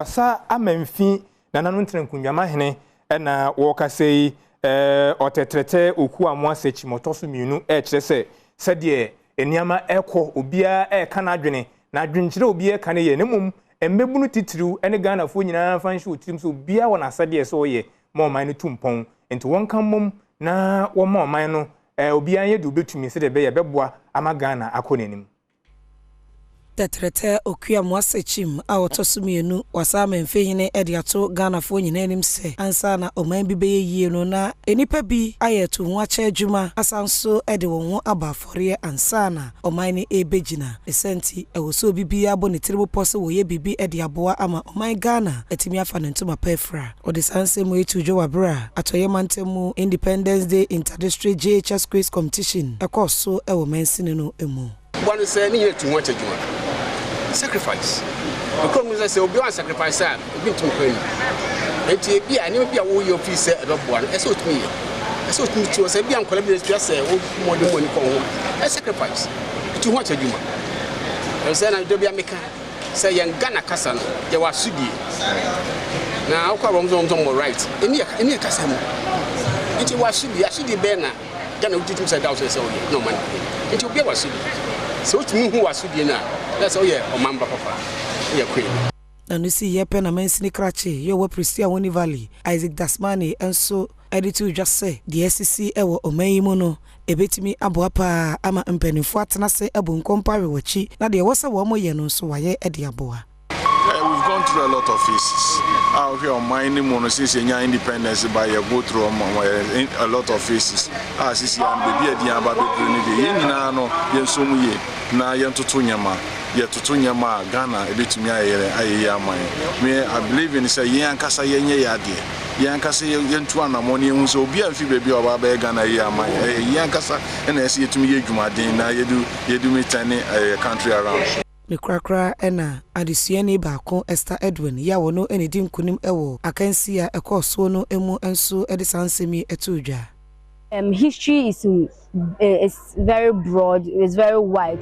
Wassa Manhene nananom Premtobre Kasee na Kasee otetrete oku amoase chimotoso mienu kyerese sede eniama ekọ obia ka na adwene na adwenkyere obia ka ne ye nemum embebunu titiriu ene Ghana fo nyina fanhye otirim so obia wona asade so ye ma oman no tumpon enti wonka mom na wo ma oman no obia ye de obetumi sede be ye beboa ama Ghana akonenim tetrete okua moasechim a otosumienu Wassa Manhene ediato Ghana fo nyina nim se ansa na oman bi beyie no na enipa bi ayeto ho acha adwuma asanso ede won ho abafore ansa na oman ni ebegina esenti ewoso bibi abone tribo pose wo ye bibi ediaboa ama oman Ghana etimi afa ntoma pefra ode sanse mo etujo wabra atoye mantemu Independence Day Interdistrict JHS quiz competition ekoso ewo mansini no emu one say ni yetu ho acha adwuma sacrifice because we say obi wan sacrifice am obi ntumi kwani enti ebi a ne bia wo ye office edoboa e so tumi to say bia nkola bi just say wo modern money ko ho sacrifice tu ho acha adwuma e say na do bia meka say yan Ghana kasa no ye wa sudie na akwa bomzom mo right eni kasa mo enti wa sudie be na Ghana ututum say down say no man enti obi wa sudie so tumi hu wa sudie na that's all yeah omamba papa yeah queen na no si yepe na mansini krache yo wa Prestia Woni Valley Isaac Dasmani enso editor just say the SCC ewo omayimu no ebetimi aboapa ama mpanifo atena se ebo nkompare wachi na de wasa wo moye no so waye ede aboa. We've gone through a lot of phases. Out here on mining monosis and independence by a go through a lot of phases. As is young baby at the Ababe Nano, Yensumu, na Yantutunyama, Yatutunyama, Ghana, a bit to me, I believe in say Yankasa Yadi, Yankasa Yantuana, Moni, so be a few baby of Ababe Ghana, Yankasa, and I see it to me, Jumadina, you do me tiny a country around. Me krakra ena adisuani baako Esther Edwin ya wono enedi nkunim ewo akansi a ekoso no emu enso edisansemi etudwa. History is very broad, it's very wide.